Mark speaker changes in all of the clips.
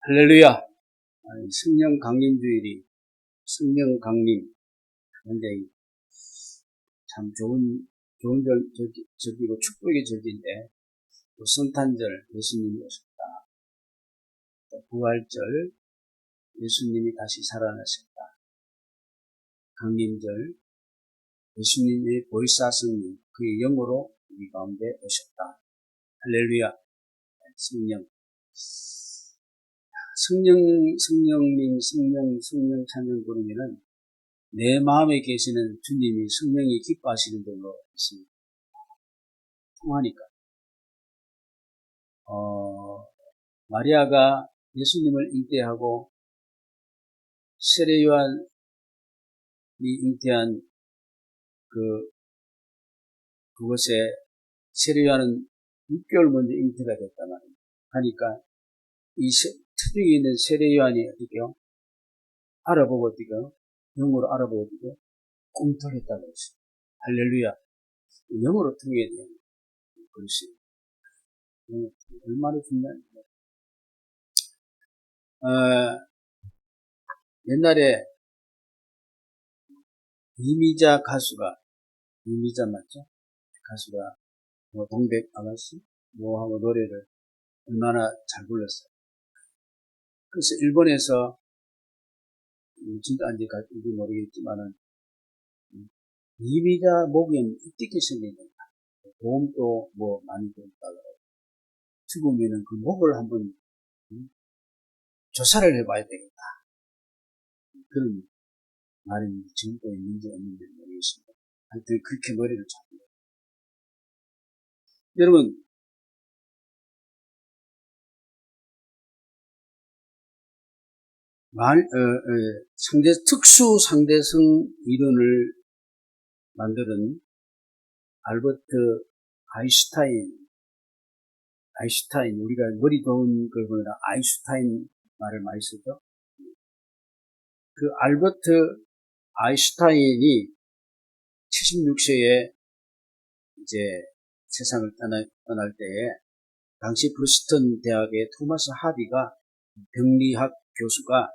Speaker 1: 할렐루야. 성령 강림주일이 성령 강림 굉장히 참 좋은 절기고 축복의 절기인데, 또 성탄절 예수님이 오셨다, 또 부활절 예수님이 다시 살아나셨다, 강림절 예수님의 보혜사 성령 그의 영으로 우리 가운데 오셨다. 할렐루야. 성령 찬양 부르면은 내 마음에 계시는 주님이 성령이 기뻐하시는 걸로 있습니다. 통하니까. 마리아가 예수님을 잉태하고 세례 요한이 잉태한 그곳에 세례 요한은 6개월 먼저 잉태가 됐단 말이에요. 하니까 특징이 있는 세례 요한이 어떻게요? 알아보고 어떻게요? 영어로 알아보고 어떻게요? 꿈틀했다고 했어요. 할렐루야. 영어로 통해야 돼요. 그렇지. 얼마나 중요한지. 옛날에 이미자 맞죠? 가수가 동백 아가씨 하고 노래를 얼마나 잘 불렀어요. 그래서 일본에서 진짜 안지 모르겠지만은 이미자 목에는 어떻게 생겼는가, 보험도 많이 들었다고 죽으면은 그 목을 한번 조사를 해봐야 되겠다, 그런 말이 지금도 있는지 없는지 모르겠습니다. 하여튼 그렇게 노래를 잘 불러요. 여러분, 특수 상대성 이론을 만드는 알버트 아인슈타인, 우리가 머리 좋은 걸 보느라 아인슈타인 말을 많이 쓰죠. 그 알버트 아인슈타인이 76세에 이제 세상을 떠날 때에 당시 프린스턴 대학의 토마스 하비가 병리학 교수가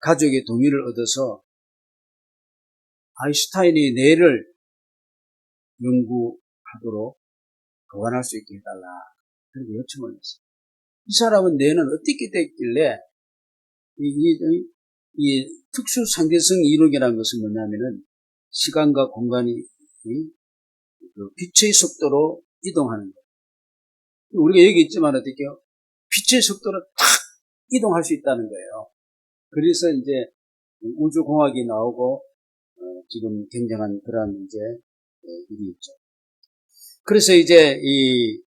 Speaker 1: 가족의 동의를 얻어서 아인슈타인의 뇌를 연구하도록 교환할 수 있게 해달라, 그렇게 요청을 했어요. 이 사람은 뇌는 어떻게 됐길래 이 특수 상대성 이론이라는 것은 뭐냐면은 시간과 공간이 빛의 속도로 이동하는 거예요. 우리가 여기 있지만 어떻게요? 빛의 속도로 탁 이동할 수 있다는 거예요. 그래서 이제 우주공학이 나오고 지금 굉장한 그런 이제 일이 있죠. 그래서 이제 이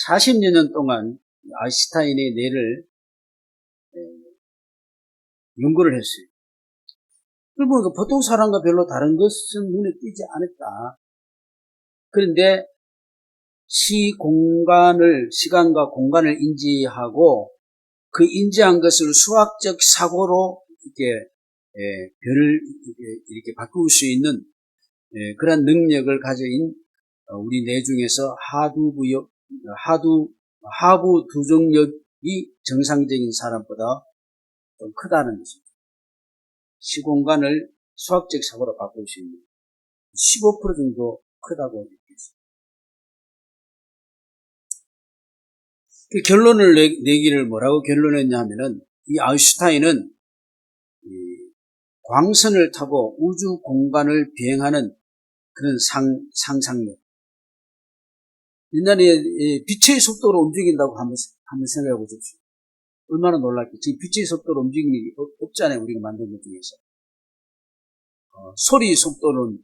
Speaker 1: 40여 년 동안 아인슈타인의 뇌를 연구를 했어요. 그리고 보통 사람과 별로 다른 것은 눈에 띄지 않았다. 그런데 시간과 공간을 인지하고 그 인지한 것을 수학적 사고로 별을 이렇게 바꿀 수 있는 그런 능력을 가진 우리 뇌 중에서 하부 두정력이 정상적인 사람보다 좀 크다는 것이죠. 시공간을 수학적 사고로 바꿀 수 있는 15% 정도 크다고 느꼈어요. 그 결론을 내기를 뭐라고 결론했냐 하면은, 이 아인슈타인은 광선을 타고 우주 공간을 비행하는 그런 상상력, 옛날에 빛의 속도로 움직인다고 한번 생각해 보십시오. 얼마나 놀랍게. 지금 빛의 속도로 움직이는 게 없잖아요, 우리가 만든 것 중에서. 소리 속도는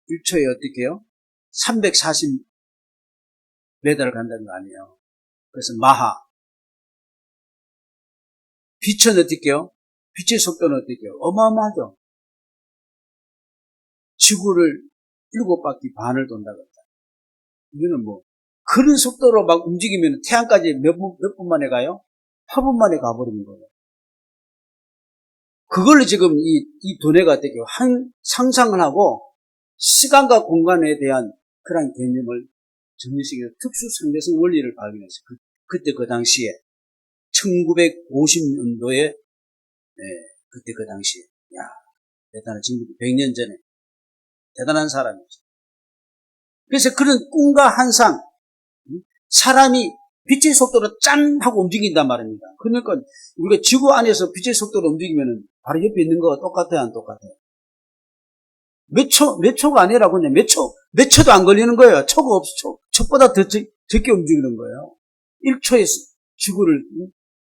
Speaker 1: 1초에 어떻게 해요? 340m를 간다는 거 아니에요. 그래서 마하. 빛은 어떻게 해요? 빛의 속도는 어떻게 해요? 어마어마하죠. 지구를 7바퀴 반을 돈다고 했다. 이거는 그런 속도로 막 움직이면 태양까지 몇 분 만에 가요? 8분 만에 가버리는 거예요. 그걸로 지금 이 두뇌가 어떻게 해요? 상상을 하고 시간과 공간에 대한 그런 개념을 정리시켜서 특수 상대성 원리를 발견했어요. 그때 그 당시에 1950년도에 그때 그 당시에 대단한 지금 100년 전에 대단한 사람이죠. 그래서 그런 꿈과 환상, 사람이 빛의 속도로 짠 하고 움직인단 말입니다. 그러니까 우리가 지구 안에서 빛의 속도로 움직이면 바로 옆에 있는 거가 똑같아요, 안 똑같아요? 몇 초가 아니라 그냥 몇 초도 안 걸리는 거예요. 초가 없어. 초보다 더 적게 움직이는 거예요. 1초에 지구를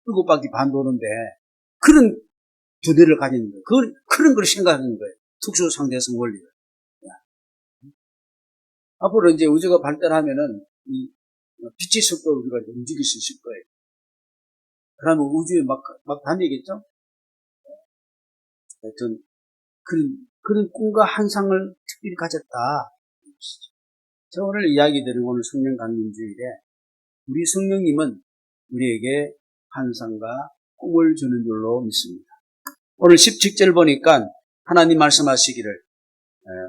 Speaker 1: 7바퀴 반 도는데 그런 두뇌를 가지는 거예요. 그런 걸 생각하는 거예요. 특수 상대성 원리를. 앞으로 이제 우주가 발달하면은 이 빛의 속도로 우리가 움직일 수 있을 거예요. 그러면 우주에 막 다니겠죠? 하여튼 그런 꿈과 환상을 특별히 가졌다. 저 오늘 이야기 드린 오늘 성령 강림주일에 우리 성령님은 우리에게 환상과 꿈을 주는 줄로 믿습니다. 오늘 17절 보니까 하나님 말씀하시기를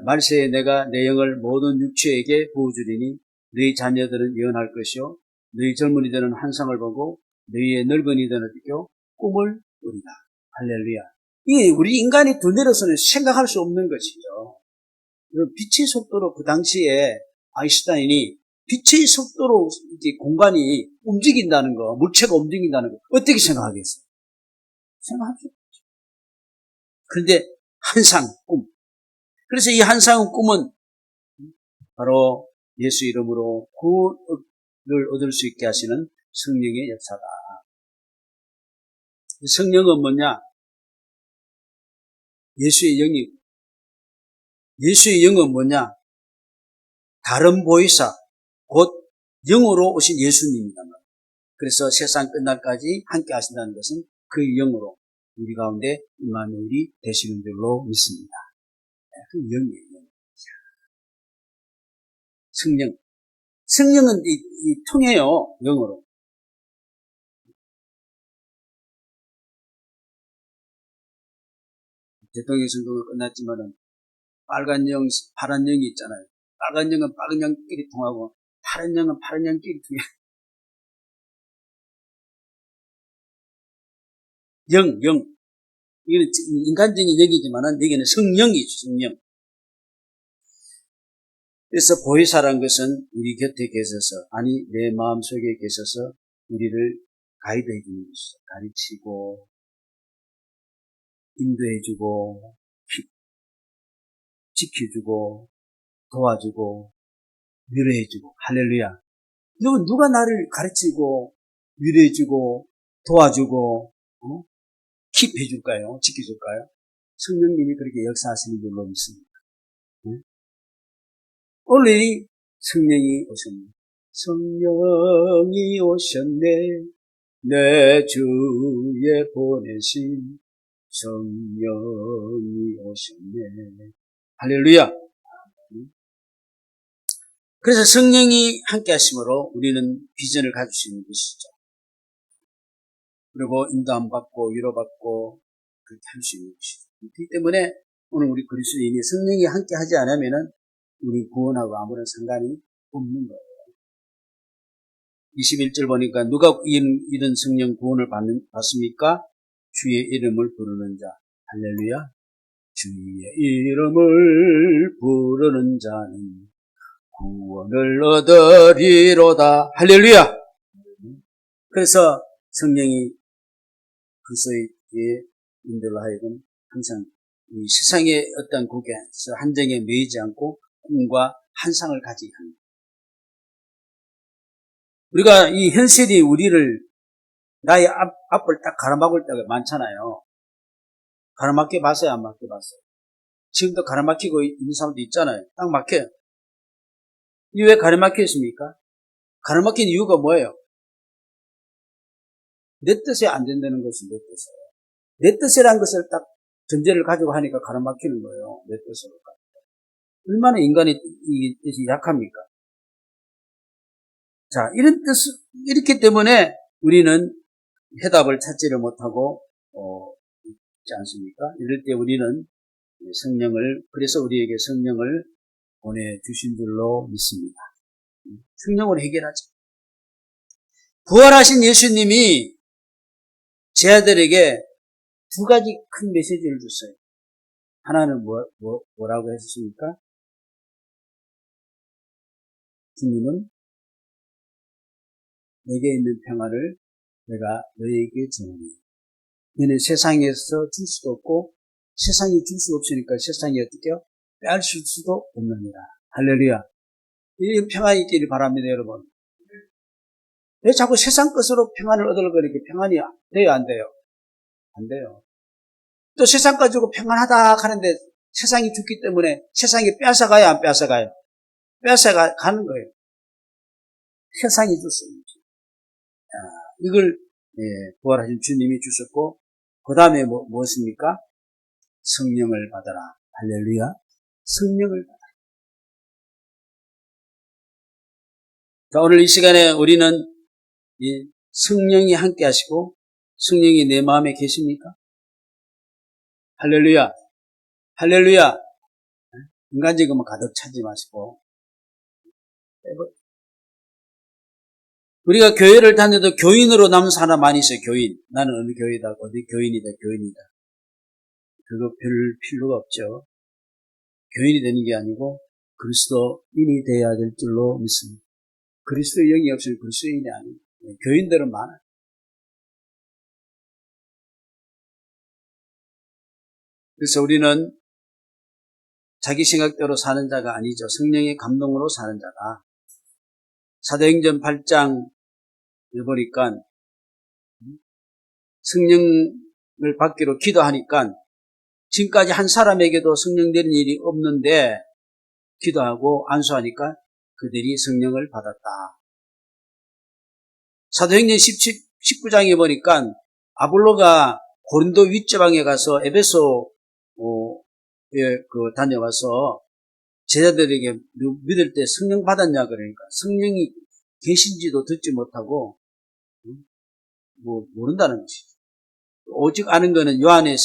Speaker 1: 말세에 내가 내 영을 모든 육체에게 부어주리니 너희 자녀들은 예언할 것이요 너희 젊은이들은 환상을 보고 너희의 늙은이들은 꿈을 꾸리라. 할렐루야. 이게 우리 인간의 두뇌로서는 생각할 수 없는 것이죠. 빛의 속도로 그 당시에 아인슈타인이 빛의 속도로 이제 공간이 움직인다는 거, 물체가 움직인다는 거 어떻게 생각하겠어요? 생각할 수 없죠. 그런데 환상, 꿈. 그래서 이 환상, 꿈은 바로 예수 이름으로 구원을 얻을 수 있게 하시는 성령의 역사다. 성령은 뭐냐? 예수의 영이고, 예수의 영은 뭐냐? 다른 보이사, 곧 영으로 오신 예수님이다. 그래서 세상 끝날까지 함께 하신다는 것은 그 영으로 우리 가운데 임마누엘이 되시는 줄로 믿습니다. 그 영이에요. 성령. 성령은 통해요, 영어로. 대통령 선거가 끝났지만은 빨간 영, 파란 영이 있잖아요. 빨간 영은 빨간 영끼리 통하고 파란 영은 파란 영끼리 통해요. 영. 이거는 인간적인 영이지만은 여기는 성령이죠, 성령. 그래서 보혜사란 것은 우리 곁에 계셔서, 아니 내 마음속에 계셔서 우리를 가이드해 주는 것이죠. 가르치고 인도해 주고 지켜주고 도와주고 위로해 주고. 할렐루야. 누가 나를 가르치고 위로해 주고 도와주고 킵해 줄까요? 지켜줄까요? 성령님이 그렇게 역사하시는 줄로 믿습니다. 오늘 성령이 오셨네. 성령이 오셨네. 내 주에 보내신 성령이 오셨네. 할렐루야. 그래서 성령이 함께 하심으로 우리는 비전을 가질 수 있는 것이죠. 그리고 인도함 받고 위로받고 그렇게 할 수 있는 것이죠. 그렇기 때문에 오늘 우리 그리스도인이 성령이 함께 하지 않으면은 우리 구원하고 아무런 상관이 없는 거예요. 21절 보니까 누가 이런 성령 구원을 받습니까? 주의 이름을 부르는 자. 할렐루야. 주의 이름을 부르는 자는 구원을 얻으리로다. 할렐루야. 그래서 성령이 그리스도의 인들로 하여금 항상 이 세상의 어떤 국에서 한정에 매이지 않고 꿈과 환상을 가지게 합니다. 우리가 이 현실이 우리를 나의 앞을 딱 가로막을 때가 많잖아요. 가로막혀 봤어요? 안 막혀 봤어요? 지금도 가로막히고 있는 사람도 있잖아요. 딱 막혀요. 이 왜 가로막혀 있습니까? 가로막힌 이유가 뭐예요? 내 뜻에 안 된다는 것이 내 뜻이에요. 내 뜻이라는 것을 딱 전제를 가지고 하니까 가로막히는 거예요. 내 뜻으로. 얼마나 인간의 이 뜻이 약합니까? 자, 이렇기 때문에 우리는 해답을 찾지를 못하고, 있지 않습니까? 이럴 때 우리는 그래서 우리에게 성령을 보내주신 줄로 믿습니다. 성령으로 해결하죠. 부활하신 예수님이 제자들에게 두 가지 큰 메시지를 줬어요. 하나는 뭐라고 했습니까? 주님은 내게 있는 평안을 내가 너에게 주노니. 너는 세상에서 줄 수도 없고 세상이 줄 수 없으니까 세상이 어떻게 빼앗을 수도 없느니라. 할렐루야. 이 평안이 있기를 바랍니다, 여러분. 왜 자꾸 세상 것으로 평안을 얻으려고 이렇게 평안이 돼요, 안 돼요? 안 돼요. 또 세상 가지고 평안하다 하는데 세상이 죽기 때문에 세상이 뺏어가요, 안 뺏어가요? 뺏어가는 거예요. 세상이 줬습니다. 이걸 부활하신 주님이 주셨고, 그 다음에 무엇입니까? 성령을 받아라. 할렐루야. 성령을 받아라. 자, 오늘 이 시간에 우리는 이 성령이 함께 하시고 성령이 내 마음에 계십니까? 할렐루야. 할렐루야. 인간적인 것만 가득 차지 마시고. 우리가 교회를 다녀도 교인으로 남은 사람 많이 있어요. 교인. 나는 어느 교회다. 어디 교인이다. 교인이다. 그거 별 필요가 없죠. 교인이 되는 게 아니고 그리스도인이 되어야 될 줄로 믿습니다. 그리스도의 영이 없으면 그리스도인이 아니에요. 교인들은 많아요. 그래서 우리는 자기 생각대로 사는 자가 아니죠. 성령의 감동으로 사는 자다. 사도행전 8장에 보니까 성령을 받기로 기도하니까 지금까지 한 사람에게도 성령 내린 일이 없는데 기도하고 안수하니까 그들이 성령을 받았다. 사도행전 19장에 보니까 아볼로가 고린도 윗지방에 가서 에베소에 다녀와서 제자들에게 믿을 때 성령 받았냐 그러니까 성령이 계신지도 듣지 못하고 모른다는 것이죠. 오직 아는 것은 요한의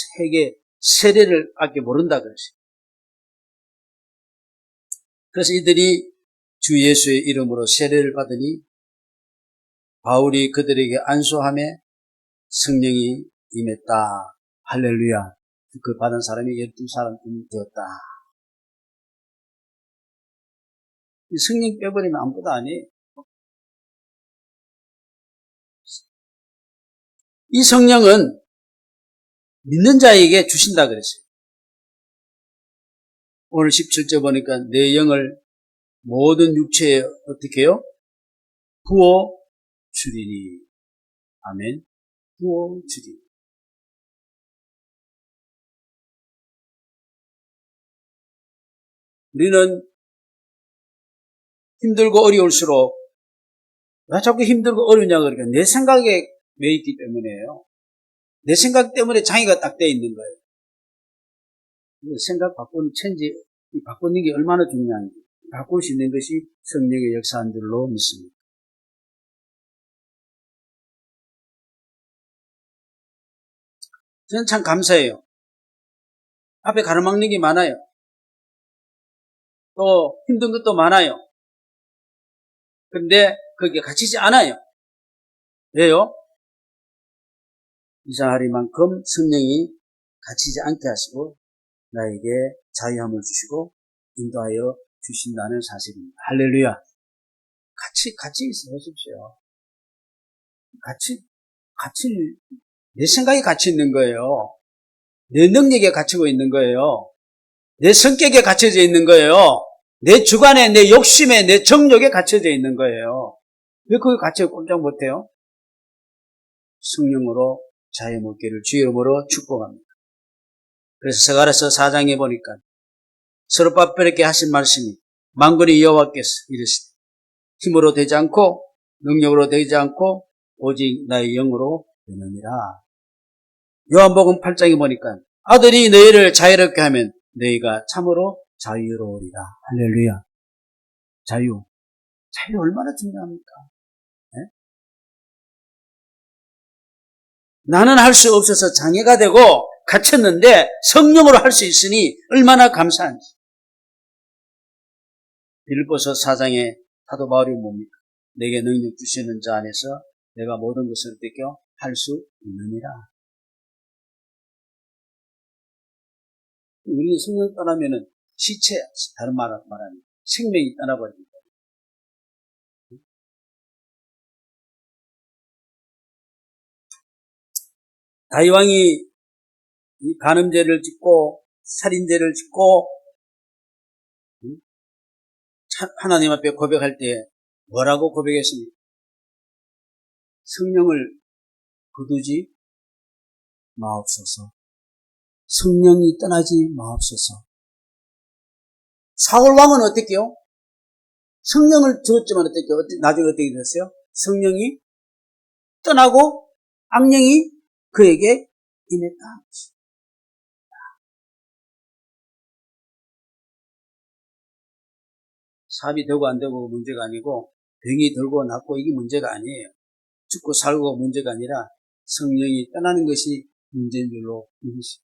Speaker 1: 세례를 밖에 모른다 그랬어요. 그래서 이들이 주 예수의 이름으로 세례를 받으니 바울이 그들에게 안수함에 성령이 임했다. 할렐루야. 그 받은 사람이 12사람쯤 되었다. 성령 빼버리면 아무것도 아니에요. 이 성령은 믿는 자에게 주신다 그랬어요. 오늘 17절 보니까 내 영을 모든 육체에 어떻게 해요? 부어 주리니. 아멘. 부어 주리니. 우리는 힘들고 어려울수록 왜 자꾸 힘들고 어려우냐 그러니까 내 생각에 매 있기 때문에요. 내 생각 때문에 장애가 딱 돼 있는 거예요. 생각 바꾸는 게 얼마나 중요한지 바꿀 수 있는 것이 성령의 역사한 줄로 믿습니다. 저는 참 감사해요. 앞에 가로막는 게 많아요. 또 힘든 것도 많아요. 근데 거기에 갇히지 않아요. 왜요? 이상하리만큼 성령이 갇히지 않게 하시고 나에게 자유함을 주시고 인도하여 주신다는 사실입니다. 할렐루야. 같이 있어 보십시오. 내 생각이 갇혀 있는 거예요. 내 능력에 갇히고 있는 거예요. 내 성격에 갇혀져 있는 거예요. 내 주관에, 내 욕심에, 내 정욕에 갇혀져 있는 거예요. 왜 거기 갇혀 꼼짝 못해요? 성령으로 자유 먹기를 주의 이름으로 축복합니다. 그래서 스가랴서 4장에 보니까 서로바벨에게 하신 말씀이 만군의 여호와께서 이르시되 힘으로 되지 않고 능력으로 되지 않고 오직 나의 영으로 되느니라. 요한복음 8장에 보니까 아들이 너희를 자유롭게 하면 너희가 참으로 자유로우리라. 할렐루야. 자유 얼마나 중요합니까? 네? 나는 할 수 없어서 장애가 되고 갇혔는데 성령으로 할 수 있으니 얼마나 감사한지. 빌립보서 4장에 사도 바울이 뭡니까? 내게 능력 주시는 자 안에서 내가 모든 것을 어떻게 할 수 있느니라. 우리 성령 떠나면은 시체야. 다른 말하면 생명이 떠나버립니다. 다윗왕이 이 간음죄를 짓고 살인죄를 짓고 하나님 앞에 고백할 때 뭐라고 고백했습니까? 성령을 거두지 마옵소서. 성령이 떠나지 마옵소서. 사울왕은 어땠게요? 성령을 주었지만 어땠게요? 나중에 어떻게 됐어요? 성령이 떠나고 악령이 그에게 임했다. 사업이 되고 안 되고 문제가 아니고 병이 들고 낫고 이게 문제가 아니에요. 죽고 살고 문제가 아니라 성령이 떠나는 것이 문제인 줄로 믿으십니다.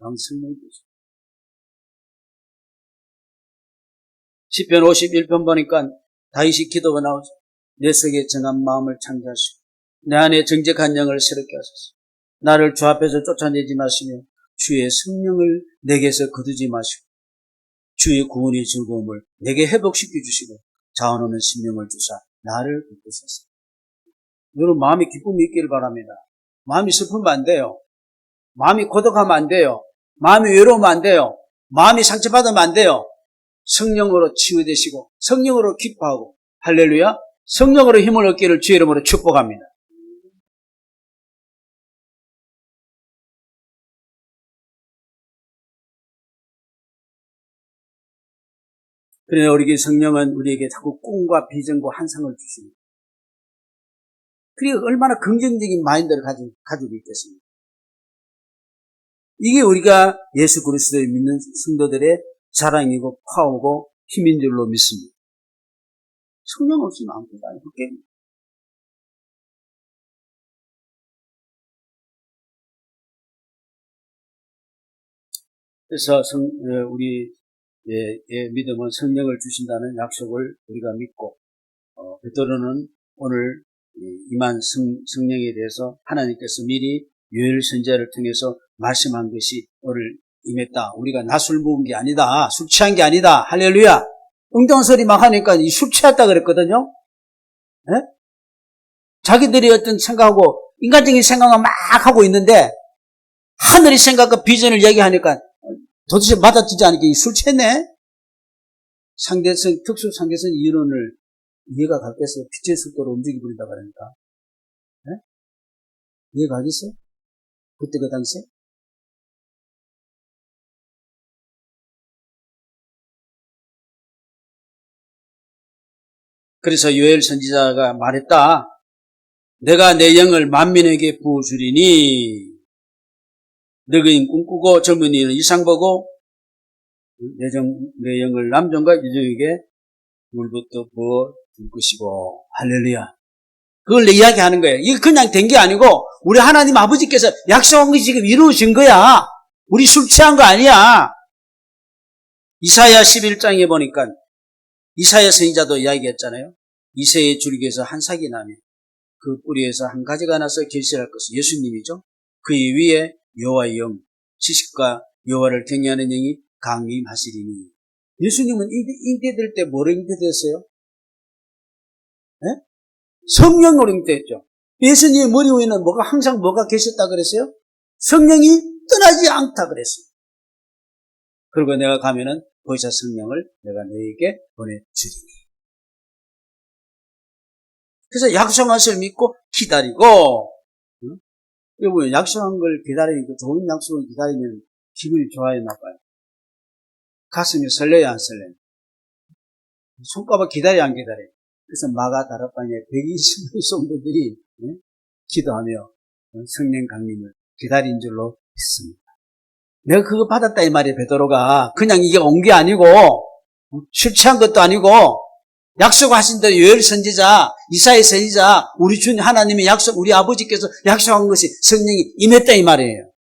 Speaker 1: 방금 성령이 되죠. 시편 51편 보니까 다윗이 기도가 나오죠. 내 속에 정한 마음을 창조하시고 내 안에 정직한 영을 새롭게 하소서. 나를 주 앞에서 쫓아내지 마시며 주의 성령을 내게서 거두지 마시고 주의 구원의 즐거움을 내게 회복시켜 주시고 자원 없는 심령을 주사 나를 붙드소서. 여러분 마음이 기쁨이 있기를 바랍니다. 마음이 슬프면 안 돼요. 마음이 고독하면 안 돼요. 마음이 외로우면 안 돼요. 마음이 상처받으면 안 돼요. 성령으로 치유되시고 성령으로 기뻐하고 할렐루야. 성령으로 힘을 얻기를 주의 이름으로 축복합니다. 그러나 우리 성령은 우리에게 자꾸 꿈과 비전과 환상을 주십니다. 그리고 얼마나 긍정적인 마인드를 가지고 있겠습니까? 이게 우리가 예수 그리스도를 믿는 성도들의 자랑이고 파워고 힘인 줄로 믿습니다. 성령 없으면 아무것도 아니고 깨입니다. 그래서 우리의 믿음은 성령을 주신다는 약속을 우리가 믿고 베드로는 오늘 임한 성령에 대해서 하나님께서 미리 요엘 선지자를 통해서 말씀한 것이 오늘 임했다. 우리가 낮술 부은 게 아니다. 술 취한 게 아니다. 할렐루야. 엉뚱한 소리 막 하니까 술 취했다 그랬거든요. 네? 자기들이 어떤 생각하고 인간적인 생각을 막 하고 있는데 하늘의 생각과 비전을 얘기하니까 도대체 맞아지지 않으니까 술 취했네. 상대성, 특수 상대성 이론을 이해가 가겠어요? 빛의 속도로 움직여 버린다 그러니까. 네? 이해 가겠어요? 그때 그 당시에? 그래서 요엘 선지자가 말했다. 내가 내 영을 만민에게 부어주리니 늙은 꿈꾸고 젊은이는 이상 보고 내 영을 남종과 여종에게 물부터 부어줄 것이고 할렐루야. 그걸 이야기하는 거예요. 이게 그냥 된 게 아니고 우리 하나님 아버지께서 약속한 것이 지금 이루어진 거야. 우리 술 취한 거 아니야. 이사야 11장에 보니까 이사야 선지자도 이야기했잖아요. 이새의 줄기에서 한 삭이 나며 그 뿌리에서 한 가지가 나서 결실할 것은 예수님이죠. 그 위에 여호와의 영, 지식과 여호와를 경외하는 영이 강림하시리니. 예수님은 잉태될 때 뭐로 잉태됐어요? 네? 성령으로 잉태했죠. 예수님의 머리 위에는 항상 뭐가 계셨다 그랬어요? 성령이 떠나지 않다 그랬어요. 그리고 내가 가면은 보혜사 성령을 내가 너에게 보내주리니. 그래서 약속한 것을 믿고 기다리고, 여러분, 약속한 걸 기다리니까, 좋은 약속을 기다리면 기분이 좋아요, 나빠요? 가슴이 설레요, 안 설레요? 손가락 기다려, 안 기다려? 그래서 마가 다락방에 120명 성도들이 기도하며 성령 강림을 기다린 줄로 믿습니다. 내가 그거 받았다 이 말이에요. 베드로가 그냥 이게 온 게 아니고 술 취한 것도 아니고 약속하신 대로 요엘 선지자, 이사야 선지자, 우리 주님 하나님의 약속, 우리 아버지께서 약속한 것이 성령이 임했다 이 말이에요.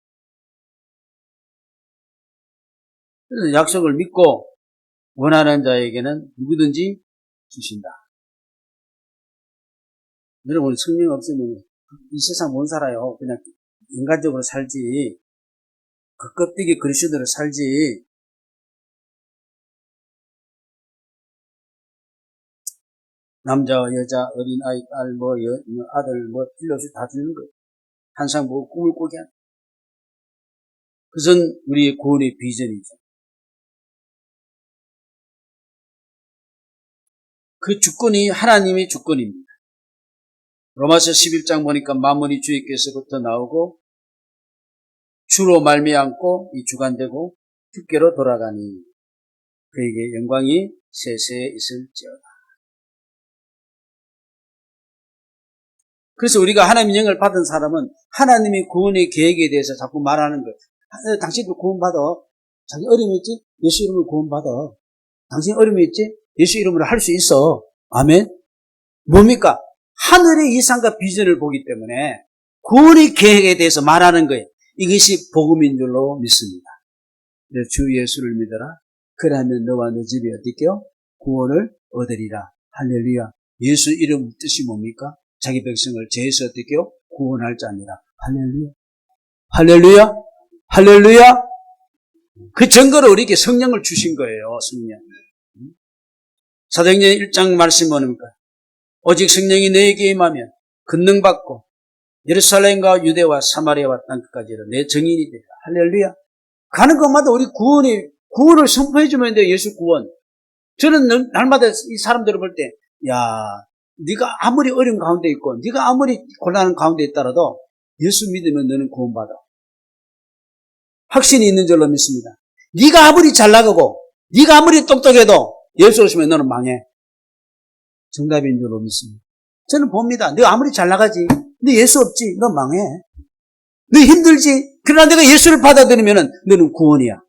Speaker 1: 그래서 약속을 믿고 원하는 자에게는 누구든지 주신다. 여러분 성령 없으면 이 세상 못 살아요. 그냥 인간적으로 살지. 그 껍데기 그리스도로 살지. 남자와 여자, 어린아이, 딸, 아들, 필요 없이 다 주는 거예요. 항상 꿈을 꾸게 하는. 그것은 우리의 구원의 비전이죠. 그 주권이 하나님의 주권입니다. 로마서 11장 보니까 만물이 주께서부터 나오고 주로 말미암고 이 주관되고 주께로 돌아가니 그에게 영광이 세세에 있을지어다. 그래서 우리가 하나님의 영을 받은 사람은 하나님의 구원의 계획에 대해서 자꾸 말하는 거예요. 당신도 구원받아. 자기 어려움이 있지? 예수 이름으로 구원받아. 당신 어려움이 있지? 예수 이름으로 할 수 있어. 아멘. 뭡니까? 하늘의 이상과 비전을 보기 때문에 구원의 계획에 대해서 말하는 거예요. 이것이 복음인 줄로 믿습니다. 주 예수를 믿어라. 그러면 너와 너 집이 어떻게요? 구원을 얻으리라. 할렐루야. 예수 이름 뜻이 뭡니까? 자기 백성을 죄에서 어떻게요? 구원할 자니라. 할렐루야. 할렐루야. 할렐루야. 그 증거로 우리에게 성령을 주신 거예요. 성령. 사도행전 1장 말씀 뭡니까? 오직 성령이 너에게 임하면 권능받고 예루살렘과 유대와 사마리아와 땅끝까지 내 증인이 되리라. 할렐루야. 가는 곳마다 우리 구원을 선포해주면 돼요. 예수 구원. 저는 날마다 이 사람들을 볼 때, 네가 아무리 어려운 가운데 있고, 네가 아무리 곤란한 가운데 있더라도 예수 믿으면 너는 구원받아. 확신이 있는 줄로 믿습니다. 네가 아무리 잘 나가고, 네가 아무리 똑똑해도 예수 없으면 너는 망해. 정답인 줄로 믿습니다. 저는 봅니다. 너 아무리 잘 나가지, 너 예수 없지, 너 망해. 너 힘들지. 그러나 내가 예수를 받아들이면 너는 구원이야.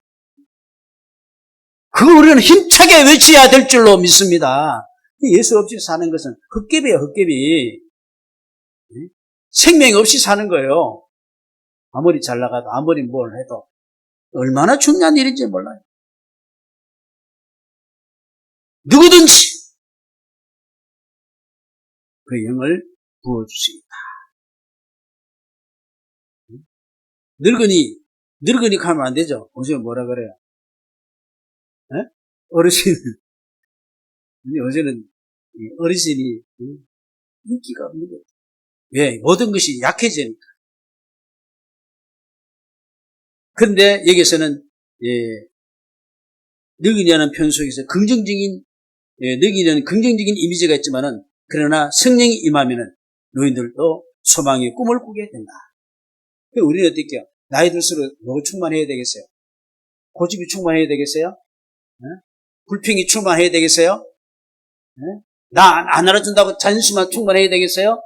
Speaker 1: 그걸 우리는 힘차게 외쳐야 될 줄로 믿습니다. 예수 없이 사는 것은 헛개비예요, 헛개비. 생명 없이 사는 거예요. 아무리 잘 나가도, 아무리 뭘 해도. 얼마나 중요한 일인지 몰라요. 누구든지 그 영을 부어주십니다. 늙은이 가면 안 되죠. 요즘 뭐라 그래요? 어르신. 요새는 어르신이 인기가 없는 거예요. 왜? 모든 것이 약해지니까. 그런데 여기서는 늙은이라는 표현 속에서 늙은이는 긍정적인 이미지가 있지만은 그러나 성령이 임하면은 너희들도 소망의 꿈을 꾸게 된다. 우리는 어떻게 해요? 나이 들수록 뭐 충만해야 되겠어요? 고집이 충만해야 되겠어요? 불평이 충만해야 되겠어요? 나 안 알아준다고 자존심만 충만해야 되겠어요?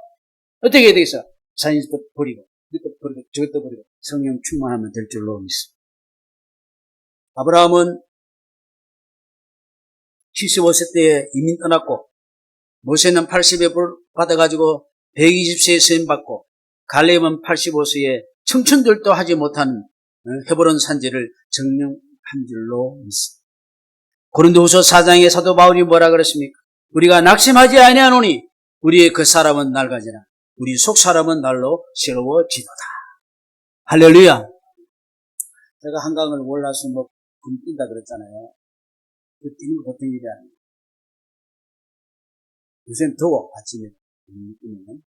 Speaker 1: 어떻게 해야 되겠어요? 자존심도 버리고, 이것도 버리고, 저것도 버리고, 성령 충만하면 될 줄로 믿습니다. 아브라함은 75세 때에 이민 떠났고, 모세는 80에 받아가지고 120세에 세임받고, 갈렙은 85세에 청춘들도 하지 못한 헤브론 산지를 정령한 줄로 믿습니다. 고린도후서 4장의 사도 바울이 뭐라 그랬습니까? 우리가 낙심하지 아니하노니 우리의 그 사람은 낡아지나 우리 속 사람은 날로 새로워지도다. 할렐루야. 제가 한강을 월화수목 금 뛴다 그랬잖아요. 그 뛰는 거 보통 일이 아니에요. 요새는 더워 아침에 뛰면.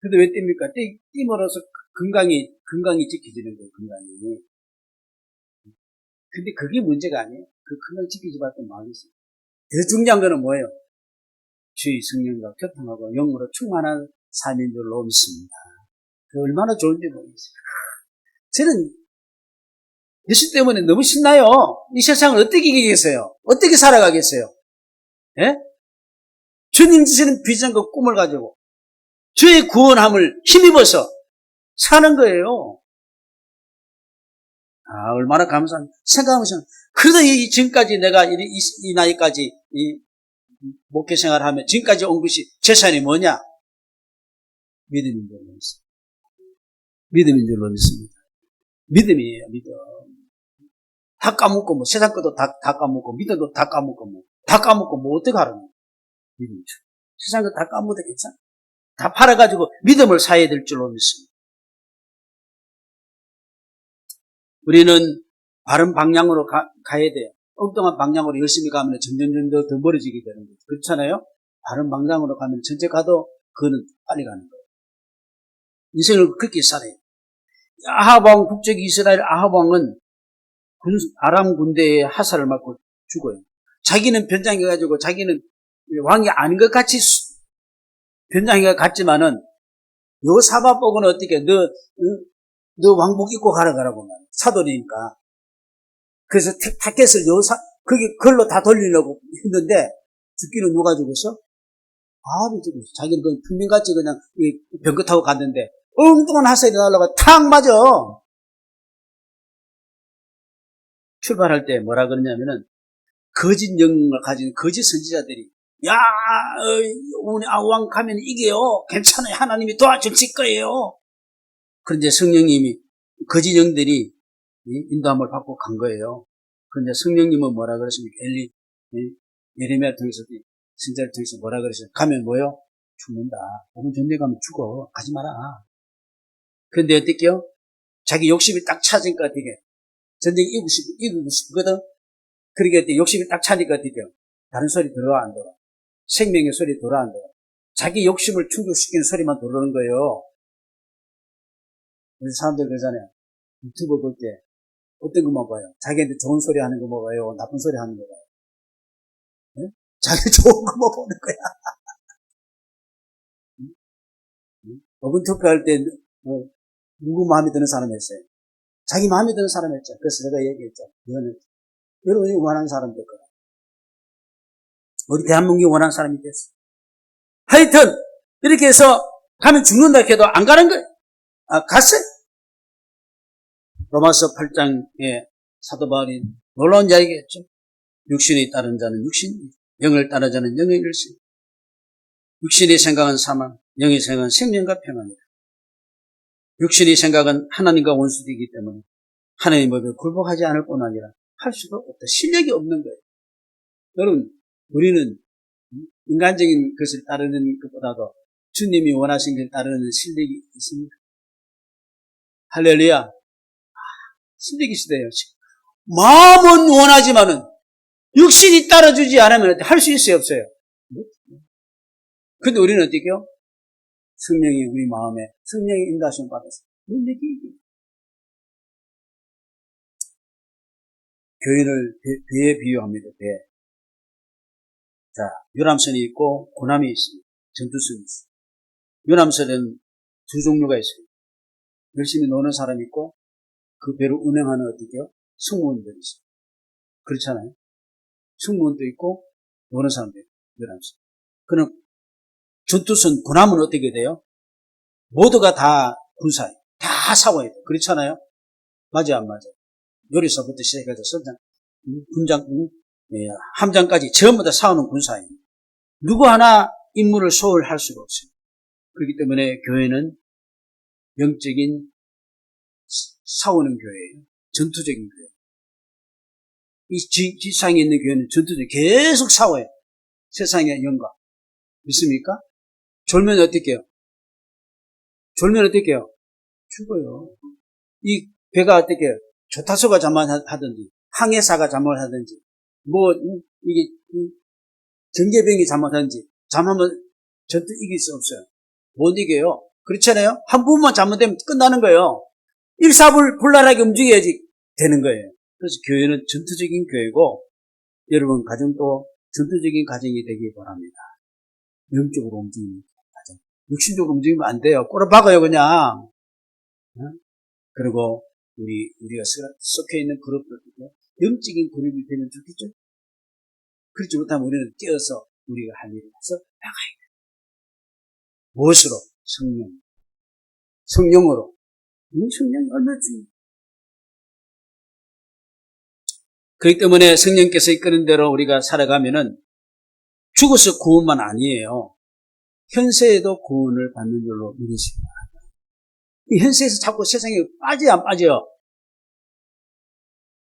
Speaker 1: 근데 왜 뜁니까? 뛰므로써 건강이 지켜지는 거예요. 건강이. 근데 그게 문제가 아니에요. 그 건강 지키지 말고 망했어요. 더 중요한 거는 뭐예요? 주의 성령과 교통하고 영으로 충만한 삶인 줄로 믿습니다. 그 얼마나 좋은지 모르겠어요. 저는 예수 때문에 너무 신나요. 이 세상을 어떻게 이기겠어요? 어떻게 살아가겠어요? 예? 주님 주시는 비전과 꿈을 가지고 주의 구원함을 힘입어서 사는 거예요. 얼마나 감사합니다. 생각하면서 그래도 지금까지 내가 이 나이까지 이 목회 생활을 하면 지금까지 온 것이 재산이 뭐냐? 믿음인 줄로 믿습니다. 믿음인 줄로 믿습니다. 믿음이에요, 믿음. 다 까먹고, 세상 것도 다 까먹고, 믿음도 다 까먹고, 다 까먹고, 어떻게 하라는 믿음이죠. 세상 거 다 까먹어도 괜찮아. 다 팔아가지고 믿음을 사야 될 줄로 믿습니다. 우리는 바른 방향으로 가야 돼요. 엉뚱한 방향으로 열심히 가면 점점 더 멀어지게 되는 거죠. 그렇잖아요? 바른 방향으로 가면 전체 가도 그거는 빨리 가는 거예요. 인생을 그렇게 살아요. 아합 왕, 북쪽 이스라엘 아합 왕은 아람 군대의 하살을 맞고 죽어요. 자기는 변장해가지고 자기는 왕이 아닌 것 같이 변장해 갔지만은 여호사밧 보고는 어떻게 너 왕복 입고 가라고 말 사돈이니까. 그래서 타켓을 그걸로 다 돌리려고 했는데 죽기는 누가 죽었어? 아합이 죽었어. 자기는 그냥 평민같이 그냥 병거 타고 갔는데 엉뚱한 하살이 날라가 탁 맞아. 출발할 때 뭐라 그러냐면은 거짓 영을 가진 거짓 선지자들이 야, 우리 왕 가면 이겨요. 괜찮아요. 하나님이 도와주실 거예요. 그런데 성령님이 거짓 영들이 인도함을 받고 간 거예요. 그런데 성령님은 뭐라 그랬습니까? 예레미야를 통해서 선지자를 통해서 뭐라 그랬어요? 가면 뭐요? 죽는다. 오늘 전쟁 가면 죽어. 가지 마라. 그런데 어떻게요? 자기 욕심이 딱 찾으니까 어떻게? 전쟁 이기고 싶거든? 그러니까 욕심이 딱 차니까 어떻게? 다른 소리 들어와 안 들어? 생명의 소리 들어와 안 들어? 자기 욕심을 충족시키는 소리만 들어오는 거예요. 우리 사람들 그러잖아요. 유튜브 볼 때 어떤 것만 봐요? 자기한테 좋은 소리 하는 거 봐요? 나쁜 소리 하는 거 봐요? 네? 자기 좋은 것만 보는 거야. 어분 투표할 때 누구 마음에 드는 사람 했어요? 자기 마음에 드는 사람 했죠. 그래서 내가 얘기했죠. 여러분이 원하는 사람 될 거야. 우리 대한민국이 원하는 사람이 됐어. 하여튼 이렇게 해서 가면 죽는다 해도 안 가는 거예요. 갔어요. 로마서 8장에 사도 바울이 놀라운 이야기겠죠. 육신이 따른 자는 육신, 영을 따른 자는 영의 일심. 육신의 생각은 사망, 영의 생각은 생명과 평안이다. 육신의 생각은 하나님과 원수되기 때문에 하나님의 법에 굴복하지 않을 뿐 아니라 할 수도 없다. 실력이 없는 거예요. 여러분, 우리는 인간적인 것을 따르는 것보다도 주님이 원하신 것을 따르는 실력이 있습니다. 할렐루야. 실력이 있어요. 마음은 원하지만은 육신이 따라주지 않으면 할 수 있어요, 없어요? 근데 우리는 어떻게 해요? 성령이 우리 마음에 성령의 인도하심을 받았어요. 교인을 배에 비유합니다. 배. 자, 유람선이 있고 고남이 있습니다. 전투선이 있습니다. 유람선은 두 종류가 있어요. 열심히 노는 사람이 있고 그 배를 운행하는 어떻게요? 승무원들이 있어요. 그렇잖아요. 승무원도 있고 노는 사람도 있고 유람선. 그럼 전투선 군함은 어떻게 돼요? 모두가 다 군사예요. 다 싸워야 돼요. 그렇잖아요. 맞아요, 안 맞아요? 요리사부터 시작해서 선장, 군장, 함장까지 전부 다 싸우는 군사예요. 누구 하나 임무를 소홀할 수가 없어요. 그렇기 때문에 교회는 영적인 싸우는 교회예요. 전투적인 교회. 이 지상에 있는 교회는 전투적인 계속 싸워요. 세상의 영과. 믿습니까? 졸면 어떻게 해요? 졸면 어떻게 해요? 죽어요. 이 배가 어떻게 해요? 조타소가 잘못하든지 항해사가 잘못하든지 이게 전개병이 잘못하든지 잘못하면 전투 이길 수 없어요. 못 이겨요. 그렇잖아요. 한 부분만 잘못되면 끝나는 거예요. 일사불란하게 움직여야지 되는 거예요. 그래서 교회는 전투적인 교회고 여러분 가정도 전투적인 가정이 되기 바랍니다. 영적으로 움직이는 가정. 육신적으로 움직이면 안 돼요. 꼬라박아요 그냥. 그리고 우리가 속해 있는 그룹들도 영적인 그룹이 되면 좋겠죠? 그렇지 못하면 우리는 뛰어서 우리가 할 일을 해서 나가야 돼요. 무엇으로? 성령으로. 성령이 얼마나 중요해요. 그렇기 때문에 성령께서 이끄는 대로 우리가 살아가면은 죽어서 구원만 아니에요. 현세에도 구원을 받는 줄로 믿으시기 바랍니다. 이 현세에서 자꾸 세상에 빠져요, 안 빠져요?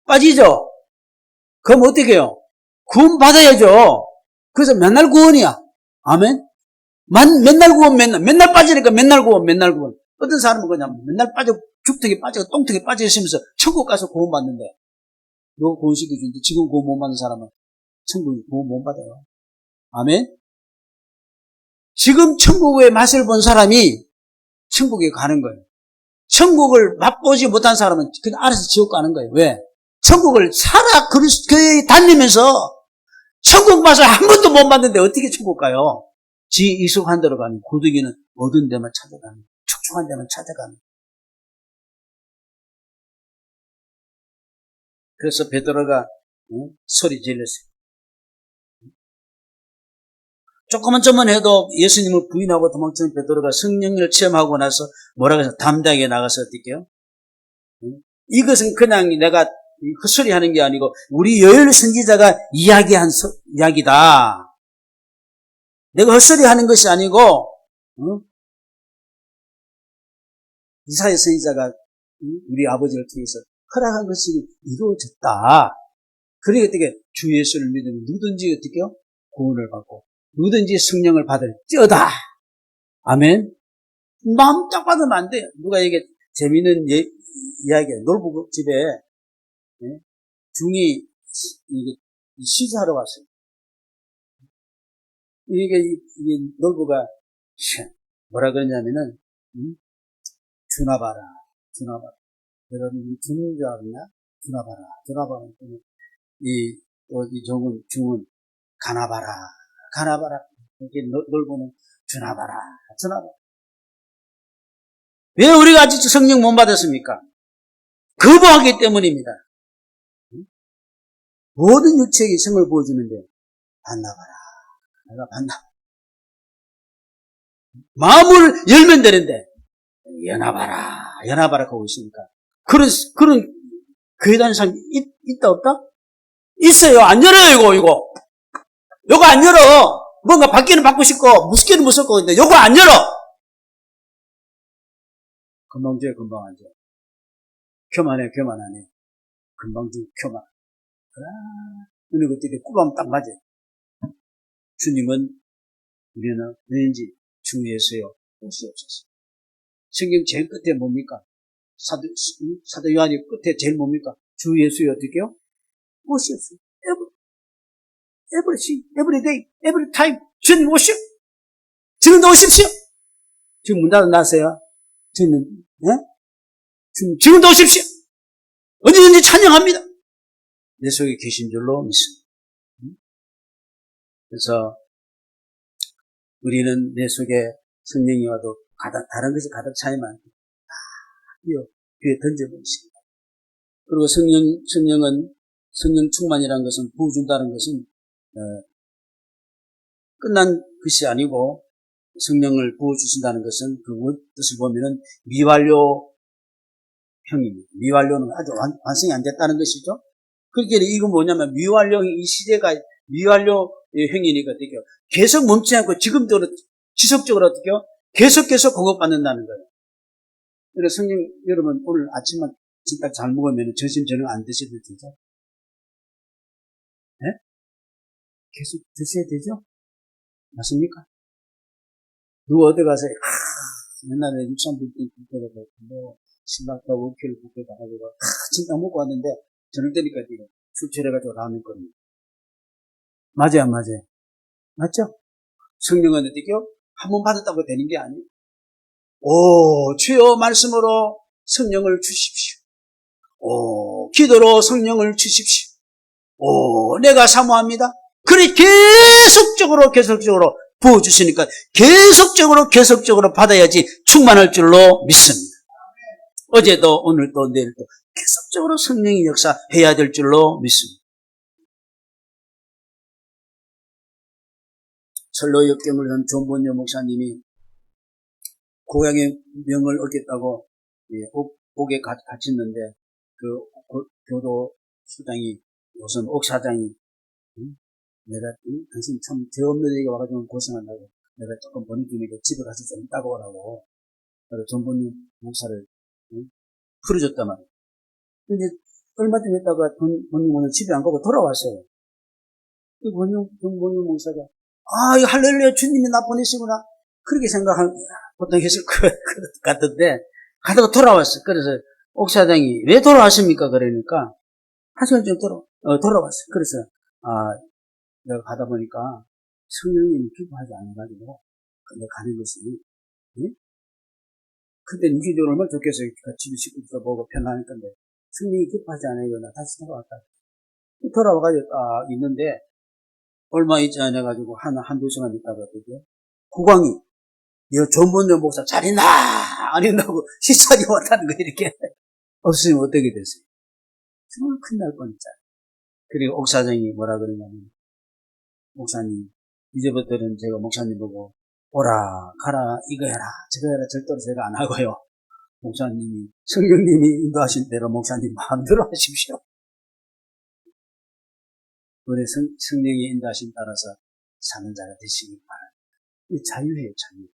Speaker 1: 빠지죠? 그럼 어떻게 해요? 구원 받아야죠. 그래서 맨날 구원이야. 아멘? 맨날 구원, 맨날 빠지니까 맨날 구원. 어떤 사람은 그냥 맨날 죽통에 빠지고 똥통에 빠져 있으면서 천국 가서 구원 받는데, 너 구원 시켜주는데 지금 구원 못 받는 사람은 천국에 구원 못 받아요. 아멘? 지금 천국의 맛을 본 사람이 천국에 가는 거예요. 천국을 맛보지 못한 사람은 그냥 알아서 지옥 가는 거예요. 왜? 천국을 교회에 다니면서 천국 맛을 한 번도 못 봤는데 어떻게 천국 가요? 지 익숙한 데로 가는, 고득이는 어두운 데만 찾아가는, 촉촉한 데만 찾아가는. 그래서 베드로가 소리 질렀어요. 조금만 해도 예수님을 부인하고 도망치는 베드로가 성령을 체험하고 나서 뭐라고 해서 담대하게 나가서 어떻게요? 이것은 그냥 내가 헛소리 하는 게 아니고 우리 요엘 선지자가 이야기한 이야기다. 내가 헛소리 하는 것이 아니고 이사야 선지자가 우리 아버지를 통해서 허락한 것이 이루어졌다. 그러니 어떻게 주 예수를 믿으면 누구든지 어떻게요? 구원을 받고 누구든지 성령을 받을지어다. 아멘. 마음 딱 받으면 안 돼요. 누가 이게 재미있는 이야기예요. 놀부 집에 중이 시주하러 왔어요. 이게 놀부가 뭐라 그러냐면은 주나봐라. 여러분 주는 줄 알았나? 주나봐라. 이 중은 가나봐라. 이렇게 놀부는 주나봐라. 왜 우리가 아직 성령 못 받았습니까? 거부하기 때문입니다. 모든 육체에게 성을 보여주는데 받나봐라. 내가 받나. 마음을 열면 되는데 연하봐라 하고 있으니까 그런 교회 다니는 사람이 있다 없다? 있어요. 안 열어요 이거 안 열어. 뭔가 받기는 받고 싶고 무섭기는 무섭고 근데 이거 안 열어. 금방 안 돼. 교만하네. 금방 교만. 우리가 어떻게 꿀밤 딱 맞아. 주님은 우리는 왠지 주 예수여 오시옵소서. 성경 제일 끝에 뭡니까? 사도 요한이 끝에 제일 뭡니까? 주 예수여 어떻게요? 오시옵소서. every day, every time. 주님 오시오. 지금도 오십시오. 지금 문 닫아놨어요. 주님, 지금도 오십시오. 언제든지 찬양합니다. 내 속에 계신 줄로 믿습니다. 그래서 우리는 내 속에 성령이 와도 다른 것이 가득 차이만 귀에 던져버리십니다. 그리고 성령 충만이라는 것은 부어준다는 것은 끝난 것이 아니고 성령을 부어주신다는 것은 그 뜻을 보면은 미완료형입니다. 미완료는 아주 완성이 안 됐다는 것이죠. 그러니까 이건 뭐냐면 이 시대가 미완료형이니까 어떻게요? 계속 멈추지 않고 지속적으로 어떻게요? 계속 공급받는다는 거예요. 그래서 성령 여러분 오늘 아침만 진짜 잘 먹으면 점심 저녁 안 드셔도 되죠? 네? 계속 드셔야 되죠? 맞습니까? 누가 어디 가서 옛날에 육산불 때도 신박과 워키를 붓게 가가지고 진짜 먹고 왔는데 저녁 때니까 술 취해가지고 라면 끓입니다. 맞아요 안 맞아요? 맞죠? 성령은 어떻게요? 한 번 받았다고 되는 게 아니에요. 주여 말씀으로 성령을 주십시오. 기도로 성령을 주십시오. 내가 사모합니다. 그래 계속적으로 부어주시니까 계속적으로 받아야지 충만할 줄로 믿습니다. 어제도 오늘도 내일도 계속적으로 성령의 역사해야 될 줄로 믿습니다. 철로 역경을 한 존본여 목사님이 고향의 명을 얻겠다고 옥에 갇혔는데 그 교도 수장이 우선 옥사장이 내가 당신 참 죄 없는 얘기 와가지고 고생한다고 내가 조금 보내주니까 집에 가서 좀 따고 오라고 그래서 존본여 목사를 풀어줬단 말이에요. 근데 얼마 좀 있다가 본인 오늘 집에 안 가고 돌아왔어요. 그 존본여 목사가 이거 할렐루야 주님이 나 보내시구나. 그렇게 보통 했을 것 같은데, 가다가 돌아왔어. 그래서, 옥사장이, 왜 돌아왔습니까? 그러니까, 한 시간 좀 돌아왔어. 그래서, 내가 가다 보니까, 성령님이 기뻐하지 않아가지고, 내가 가는 것이, 예? 근데 유기적으로 얼마나 좋겠어요. 집에 식구도 보고 편안할 건데, 성령이 기뻐하지 않아요. 나 다시 돌아왔다. 돌아와가지고, 있는데, 얼마 있지 않아가지고, 한두 시간 있다가, 그게, 국왕이, 전본전 목사 잘 있나? 안 있나고 시찰이 왔다는 거 이렇게. 없으면 어떻게 됐어요? 정말 큰일 날 뻔했잖아요. 그리고 옥사장이 뭐라 그러냐면, 목사님, 이제부터는 제가 목사님 보고, 오라, 가라, 이거 해라, 저거 해라, 절대로 제가 안 하고요. 목사님이, 성령님이 인도하신 대로 목사님 마음대로 하십시오. 우리 성령의 인도하심 따라서 사는 자가 되시길 바랍니다. 이 자유예요, 자유.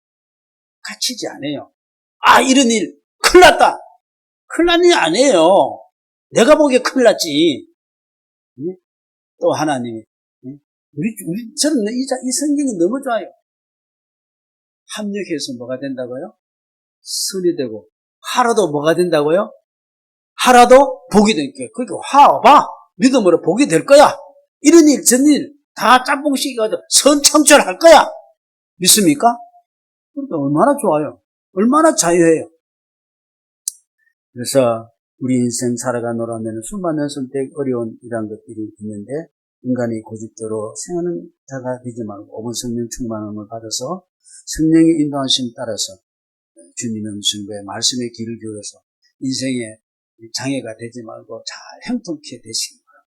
Speaker 1: 갇히지 않아요. 이런 일, 큰일 났다! 큰일 난 일 아니에요. 내가 보기에 큰일 났지. 네? 또 하나님이, 네? 저는 이 성경이 너무 좋아요. 합력해서 뭐가 된다고요? 선이 되고, 하라도 뭐가 된다고요? 하라도 복이 될게요. 그러니까 봐. 믿음으로 복이 될 거야. 이런 일, 전 일, 다 짬뽕식이 가지고 선청철할 거야. 믿습니까? 그러니까 얼마나 좋아요. 얼마나 자유해요. 그래서 우리 인생 살아가노라면 수많은 선택 어려운 이런 것들이 있는데 인간이 고집대로 생하는 자가 되지 말고 오분 성령 충만함을 받아서 성령의 인도하심 따라서 주님의 음성과 말씀의 길을 기울여서 인생의 장애가 되지 말고 잘 형통케 되시기 바랍니다.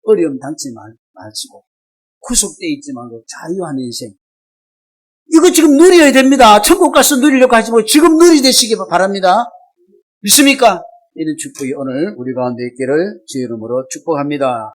Speaker 1: 어려움 당치 마시고 구속되어 있지 말고 자유한 인생. 이거 지금 누려야 됩니다. 천국 가서 누리려고 하지 말고 지금 누리되시기 바랍니다. 믿습니까? 이런 축복이 오늘 우리 가운데 있기를 주의 이름으로 축복합니다.